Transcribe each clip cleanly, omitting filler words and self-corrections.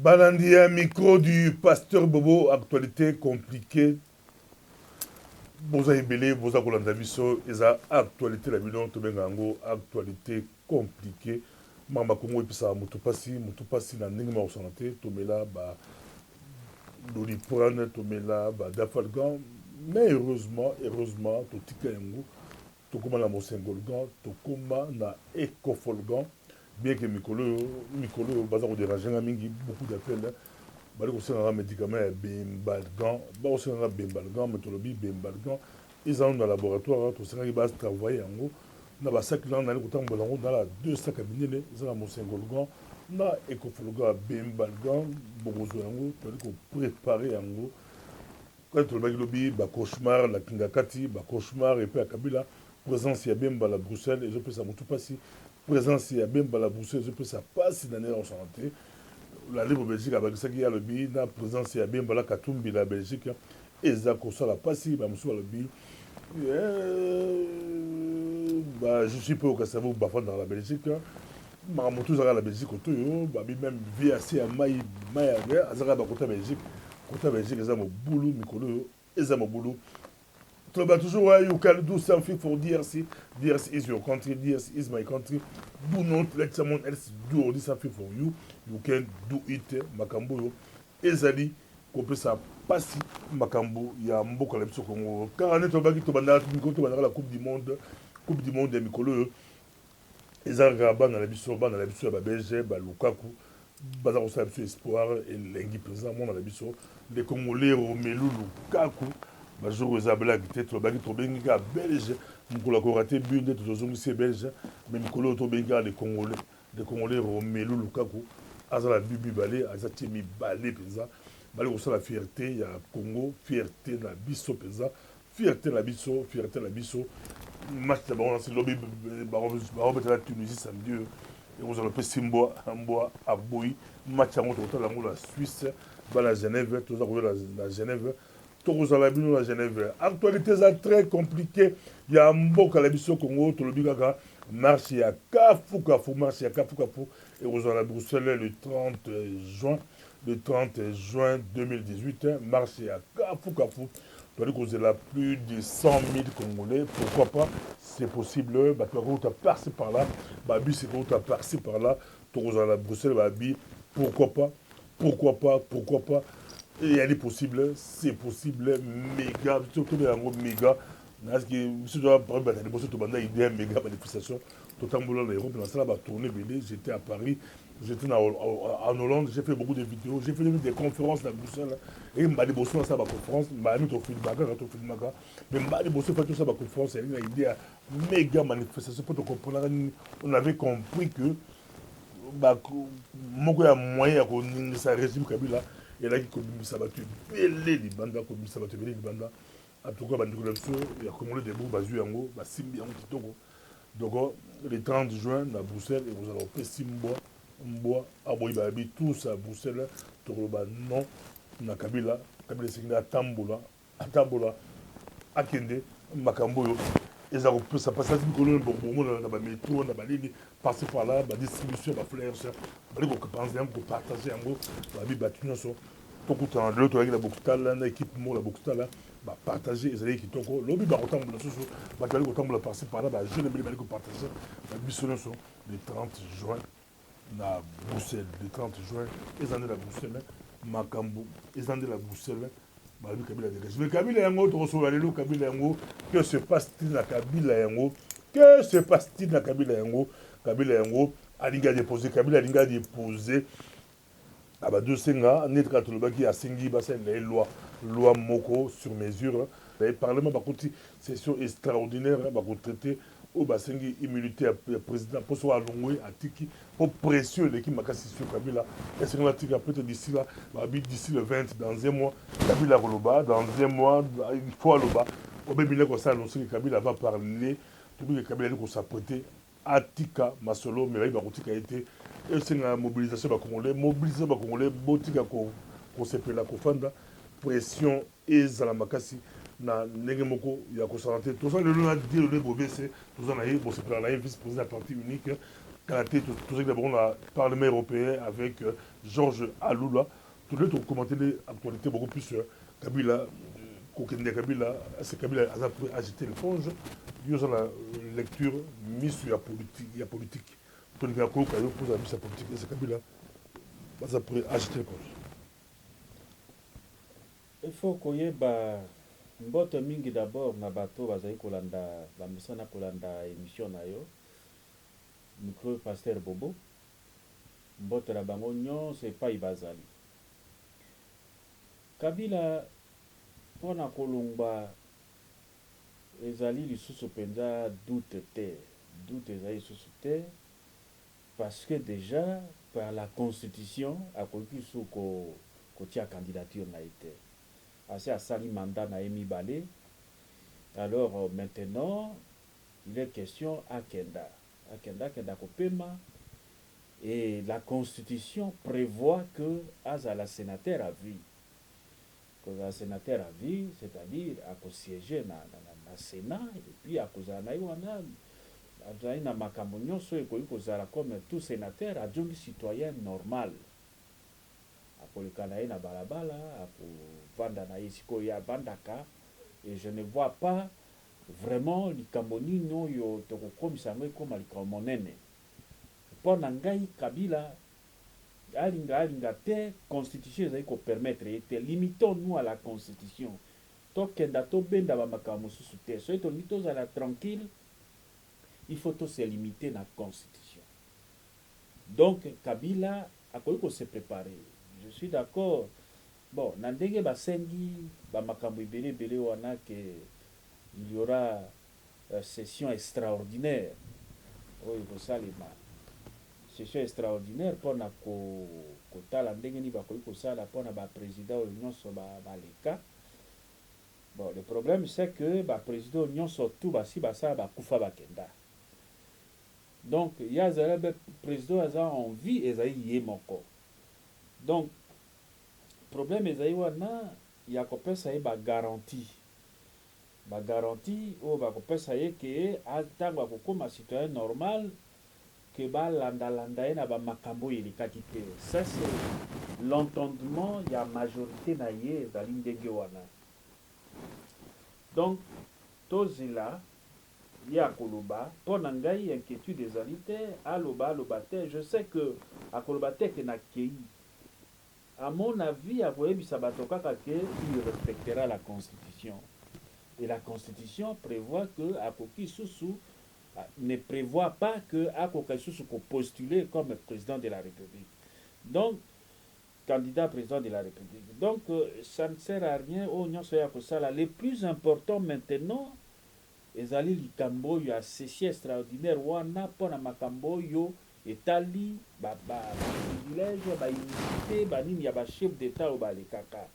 Balandia, micro du pasteur Bobo, actualité compliquée. Boza Ibele, Boza Kolanda Biso, eza actualité la bidon, Tobengango, actualité compliquée. Mamba Kongo episa mutupasi na ndenge ma santé, Tomela ba Doliprane, Tomela ba Dafalgan, mais heureusement, Totika Yango, Tokoma na Mosengolgan, Tokoma na Ecofolgan, bien que Mikolo, Baza ko déranger mingi, beaucoup d'appels. Bali kosala médicament ya bembalgan bakosala bembalgan metolobi bembalgan eza na laboratoire tosengaki batravaille yango na basaki lana nali kotambola yango na la 2 sacs ya minene eza na mosengolgan na ekofologan ya bembalgan bokozwa yango toali koprépare yango kati tolobaki lobi bacauchemar na kinga kati bacauchemar epe ya kabila présence ya bembala bruxelles ezopesa motu mpasi présence ya bembala bruxelles ezopesa mpasi na nera santé la libre Belgique abakisaki ya lobi na présence ya Bembala Katumbi la Belgique eza kosala pasi ba musu lobi je suis pas au Kassavo bafan dans la Belgique maramoto zaka la Belgique otoyo ba même VAC ya mai azaka ba kota Belgique eza mo boulou mikolo eza mo boulou Toba toujours why you can do something for DRC. DRC is your country. DRC is my country. Do not let someone else do this something for you. You can do it. Makambo yo. Ezali kopesa pasi makambo ya mboka la biso Congo. Karane tobaki tobanda la Coupe du Monde. Coupe du Monde ya mikolo yo. Ezanga bana la biso ya ba Belge ba Lukaku. Baza ko sa biso espoir et lengi présent mon la biso. Les Congolais Romelu Lukaku. Bajour aux ablagues, peut-être bagi tobenga belge, mukula korate bunde tozongisi belge, mais mikolo tobenga les Congolais Romelu Lukaku, azala bibi balé, azati mi balé pesa, balé ko la fierté ya Congo, fierté na biso pesa, fierté la biso, match de bon c'est lobby barobe la Tunisie samedi et vous allez Simboa, Amboa, Aboui, match à la Suisse, la Genève, tout ça la Genève. La Genève. Actualité très compliquée. Il y a un beau calabiso Congo, Tolobigaka, marche à Kafukafu, et aux à Bruxelles le 30 juin 2018, marche à Kafukafu. Vous avez plus de 100 000 Congolais. Pourquoi pas? C'est possible. Tu as passé par là. Babi, c'est que tu as passé par là. Vous avez Bruxelles, Babi. Pourquoi pas? Et il est possible, c'est possible, méga, surtout méga. Parce que si tu dois prendre une méga manifestation, totalement dans l'Europe, dans la tournée, j'étais à Paris, j'étais en Hollande, j'ai fait beaucoup de vidéos, j'ai fait des conférences dans Bruxelles. Et je m'a dit, bon, ça va conférence, je m'a dit, mais je m'a dit, bon, ça va conférence, il y a une idée méga manifestation pour te comprendre. On avait compris que, il y a moyen de ça régime Kabila. Et là, il s'est battu belé les bandes, en tout cas, il y a comme le début, Bazu Yango, Simbi Yango Kitoko. Donc, le 30 juin, à Bruxelles, et vous allez au Simboa, Aboïbabi, tous à Bruxelles, Toroba, non, na Kabila, c'est à Tambola, à Kende, Makamboyo. Et ça passe à une colonne, dans le métro, dans la ligne, passer par là, la distribution, la fleur, pour partager en gros, la battu, tout le temps, l'autre avec la boucle, l'équipement, la boucle, partager, les alliés qui t'ont encore, l'objet va retomber dans ce jour, va aller autant passer par là, je ne vais pas partager, la mission le 30 juin, à Bruxelles, le 30 juin, les années de la Bruxelles, Makambo, les années de la Bruxelles, mais Kabila Yango, tu reçois les lots Kabila Yango, que se passe-t-il dans Kabila Yango? Que se passe-t-il dans Kabila Yango? Kabila Yango, Kabila a déposé, ah bah deux senga, net katolobaki a sengi basen les loi moko sur mesure. Le Parlement va continuer session extraordinaire, va traiter au basengi immunité à président pour soit allongé à Tiki pour pression l'équipe makasi sur Kabila. Et c'est que peut-être d'ici là, d'ici le 20 dans un mois, Kabila Roloba dans un mois une fois Loba. Au même moment ça annoncé que Kabila va parler, tout le Kabila dit qu'on s'apprêtait à Tika Masolo, mais là il va continuer a été et c'est une mobilisation Congolais, botika ko sepela ko fanda pression et zala makasi na ndenge moko ya kosala te toza lelo na dielone bobese toza na ye bosepela na ye vice président ya parti unique kala te tozali d'abord na parlement européen avec Georges Alula tolei tokommantele actualité beaucoup plus Kabila kokende Kabila c'est Kabila aza pour agiter l'éponge yo oza na lecture miso ya politique tolinga koyoka yo mpoza miso ya politique c'est Kabila baza pour agiter l'éponge. Il faut koyeba mbote mingi d'abord na bato bazali kolanda bamisana kolanda émission na yo micro pasteur Bobo mbote na bango nyonso epai bazali Kabila mpona kolongwa ezali lisusu mpenza doute ezali lisusu te parce que déjà par la constitution akoki lisusu kotia candidature na ye te assez asali mandat na mibale. Alors maintenant il est question akenda kopema et la constitution prévoit que azala sénateur à vie. Que la sénateur à vie, c'est-à-dire à siéger na Sénat et puis à cause na makambo nyonso ekoki kozala comme tout sénateur adjongi citoyen normal. Akoleka na ye na balabala akovanda na ye sikoyo ya bandaka et je ne vois pas vraiment likambo nini oyo tokokomisa yango ekoma likambo monene mpo na ngai Kabila alinga te constitution ezali kopermettre ye te limitons nous à la constitution tokenda tobenda bamakambo mosusu te soki tolingi tozala tranquille il faut se limiter na constitution donc Kabila akoki kose préparer. Je suis d'accord. Bon, na ndenge basengi bamakambo ebele wana que il y aura session extraordinaire. Oui, vous savez, session extraordinaire pour na kotala ndenge ni bakoki kosala pour na ba président nyonso baleka. Bon, le problème c'est que ba président nyonso tout basi basala bakufa bakenda. Donc, il y a un président qui a envie et il y a moko. Donc, le problème est qu'il y a une garantie. Une garantie où il y a un citoyen normal que landa makambo ilikakite. Ça, c'est l'entendement, il y a une majorité dans l'indégué. Donc, tous là, il y a Koloba, pour Nangaï, inquiétude des alités, Aloba, je sais que à Kolobate, il y a à mon avis, à il respectera la Constitution. Et la Constitution prévoit que Akoki Soussou ne prévoit pas que Akoki Soussou soit postulé comme président de la République. Donc, candidat président de la République. Donc, ça ne sert à rien. Le plus important maintenant, ezali likambo ya session extraordinaire wana pona makambo yo etali privilège ba immunité banini ya ba chef d'état o balekaka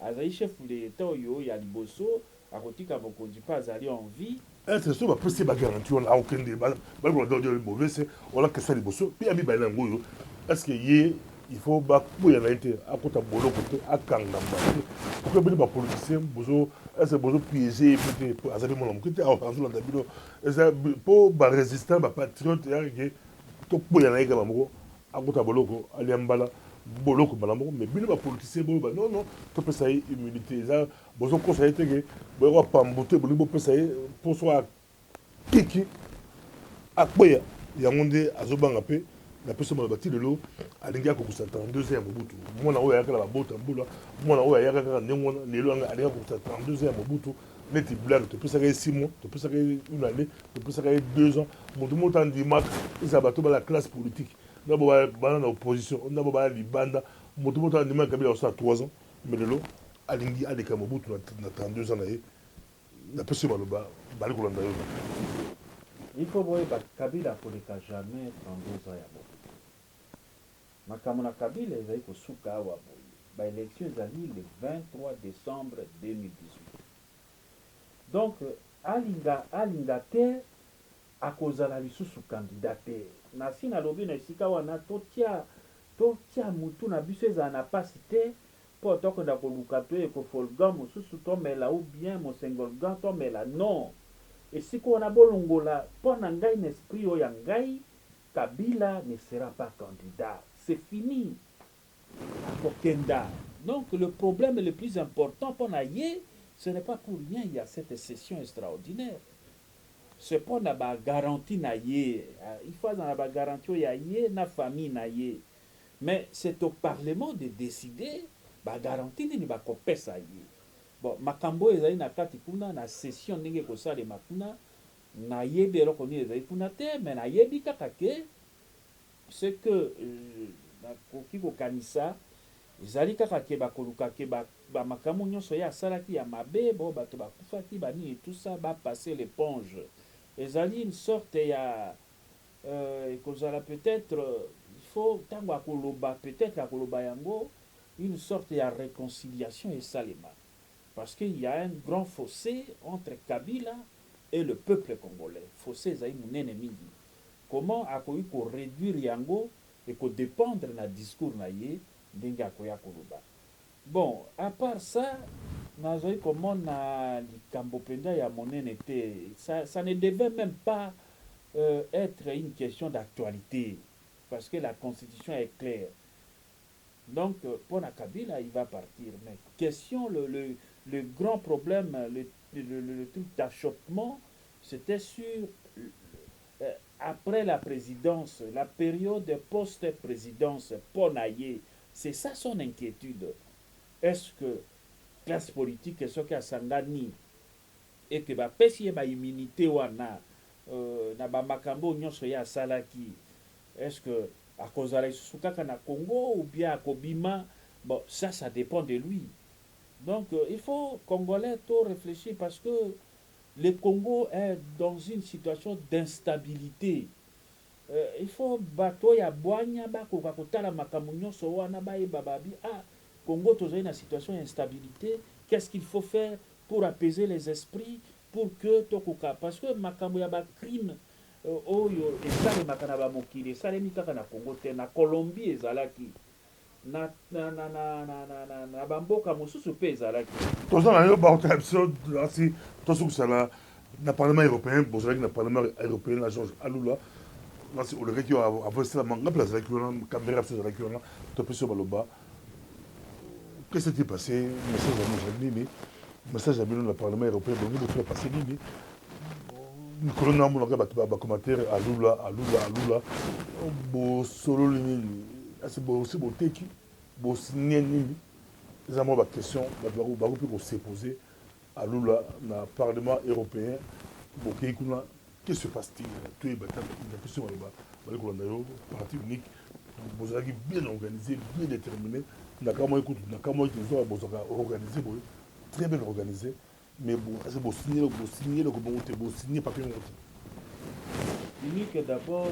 azali chef d'état yo ya liboso akotika mokonzi pa azali en vie être so ba pesi ba garantie on a aucun débat ba ko do mauvais c'est on a que ça liboso puis ami ba nango yo est-ce que yé il faut ba pour y en été à côté bolo côté à kangamba pour que bien ba politicien bozo est-ce bozo piéger peut-être azabi mon homme côté à en la dabino pour ba résistant ba patriote ya que to pour y en été mamo à côté boloko ali mbala boloko malamo mais bien ba politicien bo ba non to peut ça immunité ça bozo ko ça été que bo pa mbote bo peut ça pour soit kiki akboya yangonde azobanga pe la personne m'a bâti de l'eau à l'ingénieur pour ça 32e Mobutu moi na oya kala bota mbula moi na oya kala ndengona lelo anga alinga pour ça 32e Mobutu neti blague tu peux ça 6 mois tu peux ça une année tu peux ça 2 ans moto moto ndi mak isa bato ba la classe politique na ba na opposition na ba libanda moto moto ndi mak kabila ça 3 ans mais lelo alingi aleka Mobutu na 32 ans na ye la personne m'a bali ko landa yo. Il faut voir Kabila pour les jamais 32 ans ya bo. Makambo na Kabila ezali kosuka awa boye. Ba élection ezali le 23 décembre 2018. Donc alinga te akozala lisusu candidaté. Na sina lobi na esika wana totia mutu na biso ezala na pasi te mpo tokenda koluka to ekofolga mosusu tomela ou bien mosengolga tomela non esika wana bolongola mpo na ngai na esprit oyo ya ngai Kabila ne sera pas candidat, c'est fini akokenda. Donc le problème le plus important pour Naye, ce n'est pas pour rien il y a cette session extraordinaire. C'est pour na ba garantie Naye, il faut dans la garantie ya ye na famille Naye. Mais c'est au Parlement de décider ba garantie ni ba kopesa ye. Bon, makambo ezali na kati kuna na session ndenge ko sale makuna na yebi eloko ni ezali kuna te, mais na yebi kaka ke c'est que nakoki kokanisa ezali kaka ke bakoluka ke ba makambo nyonso ya asalaki ya mabe bo bato bakufaki banini tout ça ba passer l'éponge. Ezali une sorte ya ekozala peut-être il faut tango akoloba peut-être akoloba yango une sorte ya réconciliation et salema parce qu'il y a un grand fossé entre Kabila et le peuple congolais. Fossé ezali munene mingi. Comment akoki ko réduire yango et ko dépendre na discours na ye ndenge akoya koloba. Bon, à part ça, nazoi komona likambo penda ya monene te. Ça ne devait même pas être une question d'actualité parce que la constitution est claire. Donc, pour Kabila, il va partir. Mais question, le grand problème, le truc d'achoppement, c'était sur après la présidence, la période post-présidence, Ponaye, c'est ça son inquiétude. Est-ce que classe politique est ce qu'il y a Sangani et que pesi ba immunité wana na ba makambo nyonso ya salaki, est-ce que à cause de la na Congo ou bien à Kobima, bon ça dépend de lui. Donc il faut Congolais tout réfléchir parce que le Congo est dans une situation d'instabilité. Il faut bato ya boanya ba ko kotala makambo nyonso wana ba bababi Congo tozali na situation d'instabilité, qu'est-ce qu'il faut faire pour apaiser les esprits pour que tokoka parce que makambo ya ba crime oyo esale makana ba mokili esale mikaka na Congo te na Colombie ezalaki na bamboka mosusu pe ezalaki tozala yo ba episode asi tosukusala na parlement européen bozalaki na parlement européen la Georges Alula nasi olekaki yo avosala manga place azalaki wana caméra biso ezalaki wana topesi yo baloba qu'est-ce qui s'est passé message ya mozali nini message ya bino na parlement européen bongi bofila passé nini mikolo na amonaka bato bacommentaire alula bosololi nini asi bosi boteki bosigne nini eza mwa baquestion bato bakoki kosepose alula na parlement européen bokei kuna qu'est-ce qui se passe-t-il toyeba question baloba bali kolanda yo parti unique bozalaki bien organisé bien déterminé nakamwa ekutu nakamwa ezo bozaka organisé boye très bien organisé mais bon est-ce que signer le bon te signer papier mon unique d'abord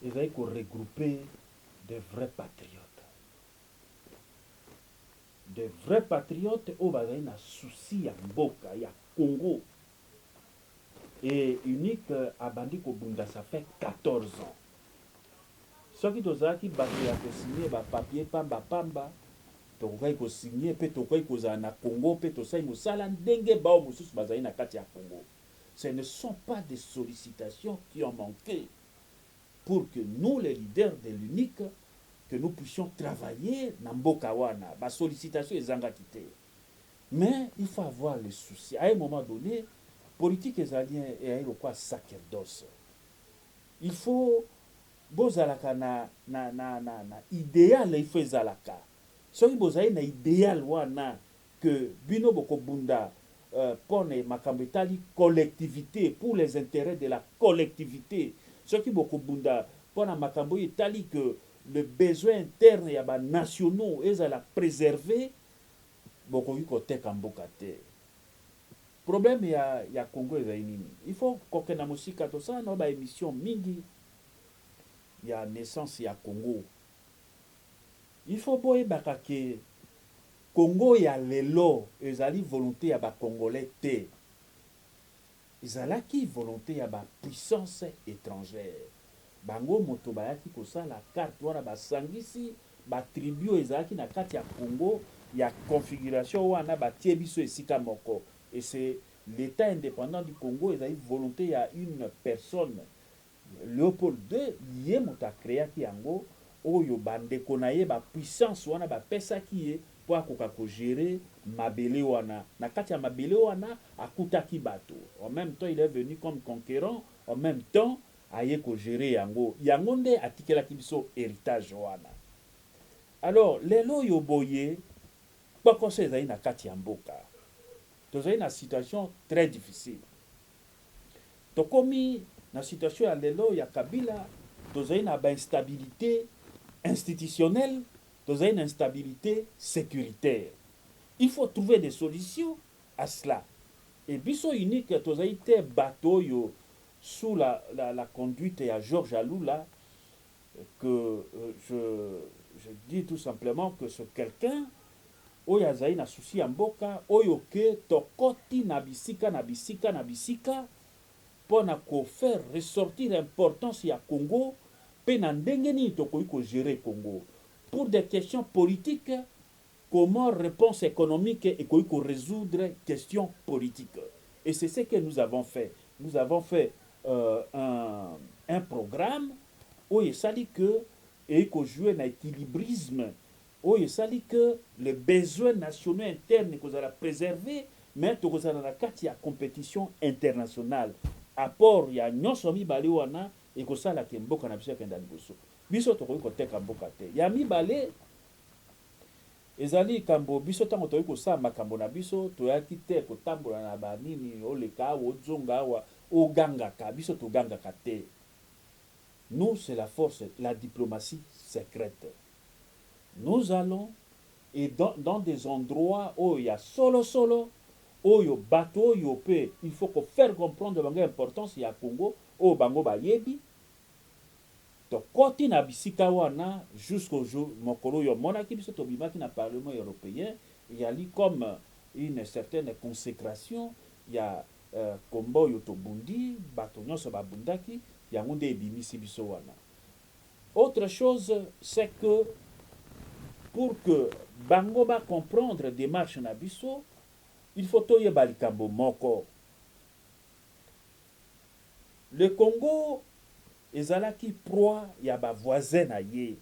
ils avaient qu'on regrouper des vrais patriotes au bazali na souci ya mboka ya Congo et unique abandi ko bunda ça fait 14 ans soki tozalaki bato ya kosigner bapapier pamba tokoki kosigner mpe tokoki kozala na Congo mpe tosali mosala ndenge bao mosusu bazali na kati ya Congo. Ce ne sont pas des sollicitations qui ont manqué pour que nous les leaders de l'unique que nous puissions travailler na mboka wana ba sollicitation ezangaki te mais il faut avoir le souci à un moment donné politique ezalien et quoi sacerdoce il faut bozalaka na idéal il faut ezalaka soki bozali na idéal wana que bino bokobunda pone makambo etali collectivité pour les intérêts de la collectivité soki bokobunda pona makambo etali que le besoin interne ya ba nationaux ezala préservé bokoki koteka mboka te problème ya Congo ezali nini il faut kokena mosika tosala na ba émission mingi ya naissance ya Congo il faut boyebaka ke Congo ya lelo ezali volonté ya ba Congolais te ezalaki volonté ya ba puissance étrangère bango moto bayaki kosala carte wana basangisi ba tribu ezalaki na kati ya Congo ya configuration wana batie biso esika moko. Et c'est l'État indépendant du Congo, ils ont une volonté, il y a une personne, Léopold II, ye moto akreaki yango, oyo bandeko na ye ba puissance wana ba pesa ki ye po akoka ko gérer mabele wana. Na kati ya mabele wana akutaki bato. En même temps, il est venu comme conquérant, en même temps aye ko gérer yango. Yango nde atikelaki biso héritage wana. Alors, lelo yo boye, poko se ezali na kati ya mboka. Tozali na situation très difficile. Tokomi na situation ya lelo ya Kabila, tozali na ba instabilité institutionnelle, tozali na instabilité sécuritaire. Il faut trouver des solutions à cela. Et biso unique tozali te bateau yo sous la conduite ya Georges Alula que je dis tout simplement que c'est quelqu'un oyo azali na souci ya mboka oyo ke tokoti na bisika na bisika na bisika mpona kofaire ressortir l'importance ya Congo mpe na ndenge nini tokoki kogérer Congo pour des questions politiques, comment réponse économique ekoki korésoudre questions politiques. Et c'est ce que nous avons fait. Nous avons fait un programme oyo esali que ekojouer na équilibrisme oyo esali que les besoins nationaux internes ekozala préserver mais tokozala na kati ya compétition internationale. Apport ya nyonso mibale wana ekosala ke mboka na biso ekenda liboso. Biso tokoki koteka mboka te. Ya mibale ezali kambo biso tango tokoki kosala makambo na biso toyaki te kotambola na banini oleka awa ozonga awa ogangaka biso togangaka te. Nous, c'est la force, la diplomatie secrète. Nous allons, et dans des endroits où il y a solo, où il y a bateau, il faut faire comprendre l'importance il y a Congo, où bango ba yebi. Donc, quand il y a bisika wana, jusqu'au jour, mokolo yo monaki biso to bimaki na Parlement européen, il y a comme une certaine consécration, il y a kombo yo to bundi, bato nyonso ba bundaki, yango nde ebimisi biso wana. Autre chose, c'est que pour que bango ba comprendre démarche na biso, il faut toyeba likambo moko. Le Congo ezalaki proie ya ba voisin na ye.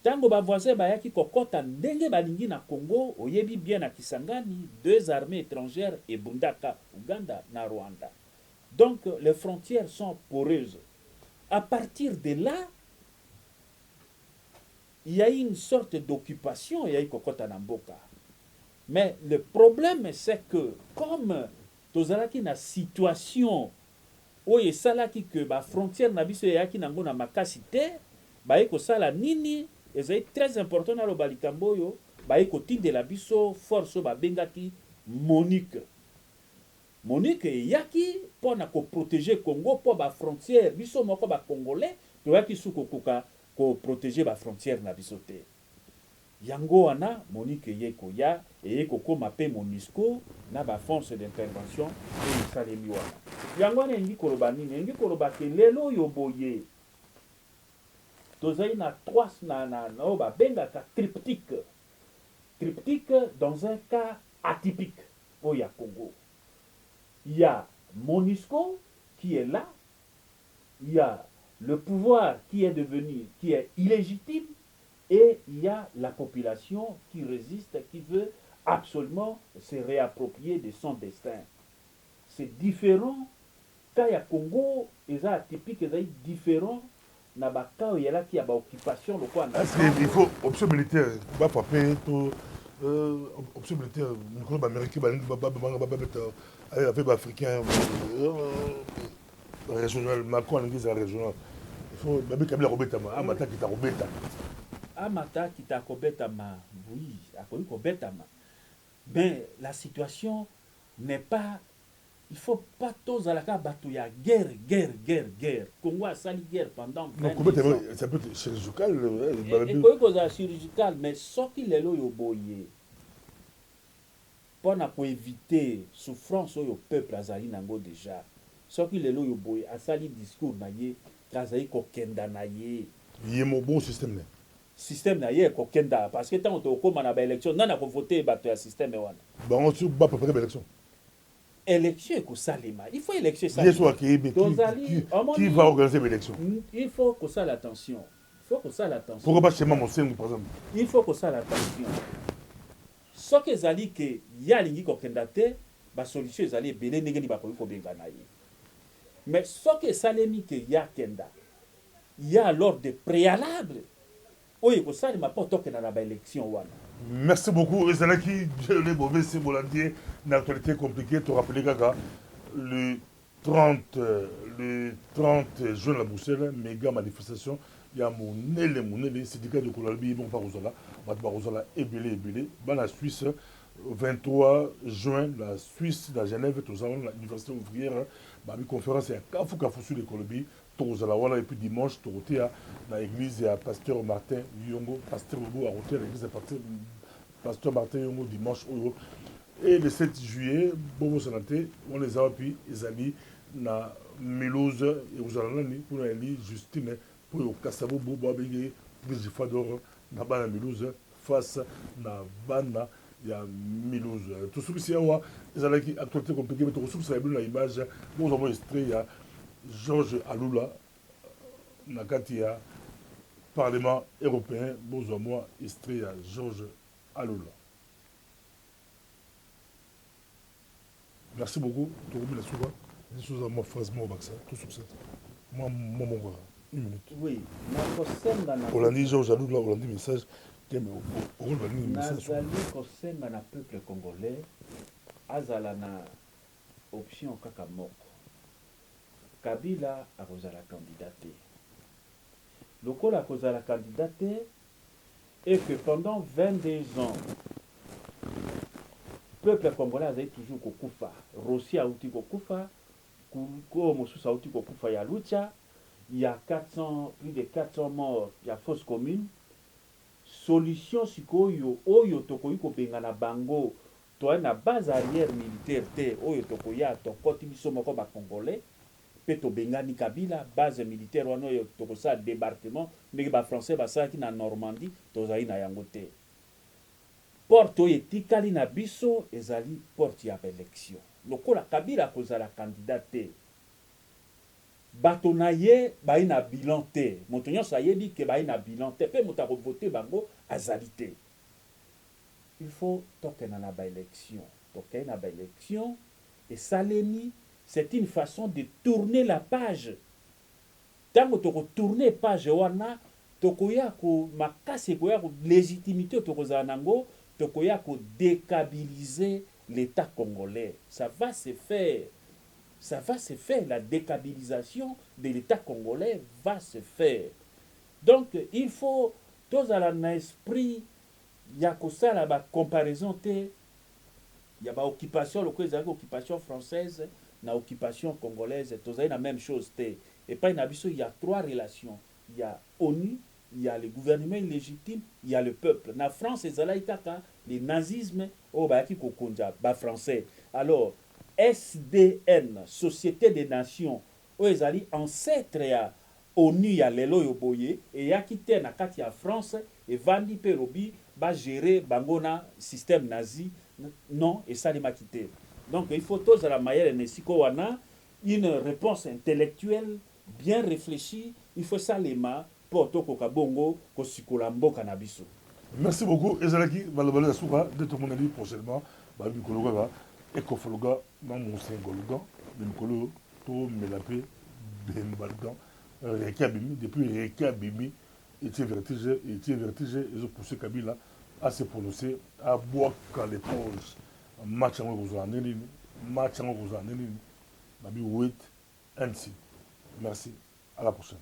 Tango ba voisin bayaki kokota ndenge balingi na Congo, oyebi bien na Kisangani, 2 armées étrangères et bundaka Uganda na Rwanda. Donc les frontières sont poreuses. À partir de là, il y a une sorte d'occupation, il y a eu kokota na mboka. Mais le problème c'est que comme tozalaki na situation oyo esalaki que ba frontière na biso eyaki nango na makasi te, baye kosala nini ezali très important na loba likambo oyo baye kotindela biso force babengaki Monique. Monique eyaki mpona koprotéger Congo mpo bafrontière biso moko bacongolais toyaki su kokoka koprotéger bafrontière na biso te. Yango wana Monique eye koya eye kokoma mpe MONUSCO na baforce d'intervention oyo esalemi wana. Yango wana elingi koloba nini? Elingi koloba ke lelo oyo boye tozali na 3 na oyo babengaka triptyque dans un cas atypique oyo ya Congo. Il y a MONUSCO qui est là, il y a le pouvoir qui est illégitime, et il y a la population qui résiste, qui veut absolument se réapproprier de son destin. C'est différent. Quand il y a Congo, ils sont atypiques, ils sont différents. Na baka il y a là qui a occupation le quoi. Il faut option militaire, va frapper tout option militaire, Nicolas américain avec africain régional, Macron en disant régional. Il faut même Kabila Robetama, Amata qui t'a Robeta. Amata qui t'a Robetama, oui, a connu Robetama. Mais la situation n'est pas. Il ne faut pas tous à la carte battre. Il y a guerre. Congo a sali guerre pendant 20 ans. Ça peut être chirurgical. Et quoi que chirurgical, mais ce qu'il est là, il boye. Pour éviter souffrance au peuple azali nango déjà. Ce qu'il est là, il boye. A sali discours na ye, azali kokenda na ye. Il y a un bon système. système na ye kokenda parce que tant tokóma na baélection nani akovote bato ya système wana bango ti bapréparé baélection élection ekosalema il faut élection ye so akei mais qui va organiser baélection il faut kosala attention il faut kosala attention pourquoi pas chema mosengo par exemple il faut kosala attention soki ezali ke ye alingi kokenda te basolution ezali ebele ndenge nini bakoki kobenga na ye mais soki esalemi ke ye akenda ye alors de préalable oyo ekosalema mpo tokenda na baélection wana. Merci beaucoup. Ezalaki le mauvais Bolandi, une actualité compliquée. Tu rappelais Gaga, le 30 juin à Bruxelles, méga manifestation. Il y a mon syndicat de Kolalbi, bon par Rosala, Rosala, ébélé. Dans la Suisse, 23 juin, la Suisse, dans Genève, tout ça, l'université ouvrière, une conférence, il y a Kafou sur les Kolbi, et puis dimanche, dans l'église, il y a pasteur Martin Yongo, pasteur Ogo à Rotel, l'église est pasteur Martin Yongo dimanche. Et le 7 juillet, Bobo Sanate, on les a appuyés, les amis, na Mélouse, et vous allez pour aller Justine, pour le Kassavo, Bobo Abégué, plus de fois d'or, na Bana Mélouse, face na Bana. Il y a Milouz. Tout ce qui est là, ils ont une actualité compliquée, mais tout ce qui est là, l'image, nous avons extrait, il y a Georges Aloula, Nakatia, Parlement européen, nous avons extrait, il y a Georges Aloula. Merci beaucoup. Tout le monde est souvent. Les choses à moi, phasement au vaccin, tout succès. Moi, mon gars, une minute. Oui, Hollandi, Georges Aloula, Hollandi, message. nazali kosenga na peuple congolais azala na option kaka moko Kabila akozala candidat te lokola akozala candidat te et que pendant 22 ans peuple congolais azali toujours kokufa Rossi auti kokufa ko mosusu auti kokufa ya Lucha il y a plus de 400 morts il y a fausse commune solution sikoyo oyo tokoki kobenga na bango toye na base arrière militaire te oyo tokoya tokoti biso moko bacongolais mpe tobengani Kabila base militaire wana oyo tokosala débarquement ndenge bafrançais basalaki na Normandie tozali na yango te porte oyo etikali na biso ezali porte ya baélection lokola Kabila akozala candidat te bato na ye bayi na bilan te moto nyonso ayebi ke bayi na bilan te mpe moto akovote bango azali te il faut tokenda na baélection tokei na baélection esalemi c'est une façon de tourner la page ntango tokotourne page wana tokoya ko makasi ekoya ko légitimité tokozala nango tokoya ko déstabiliser l'état congolais ça va se faire, la déstabilisation de l'État congolais va se faire. Donc, il faut, tous à l'esprit, il y a que ça, la comparaison, il y a l'occupation, l'occupation française, l'occupation congolaise, tous la même chose. Et pas une abysso, il y a trois relations. Il y a ONU, il y a le gouvernement illégitime, il y a le peuple. La France, le nazisme, français. Alors, SDN, Société des Nations, oyo ezali ancêtre ya ONU ya lelo yo boye eyaki te na kati ya France evandi mpe lobi bagere bango na système nazi non esalemaki te donc il faut tozala mayele na esika wana une réponse intellectuelle bien réfléchie il faut salema mpo tokoka bongo kosikola mboka na biso. Merci beaucoup ezalaki balobale ya suka nde tomoneli prochainement babikolo kaka ekofologa na mosengoluga bimikolo to melape bembalgan reki abimi depuis reki abimi etie vertige ezopousse Kabila à se prononcer à bwaka l'éponge match yango ekozala ndenge nini babi wait and see. Merci, à la prochaine.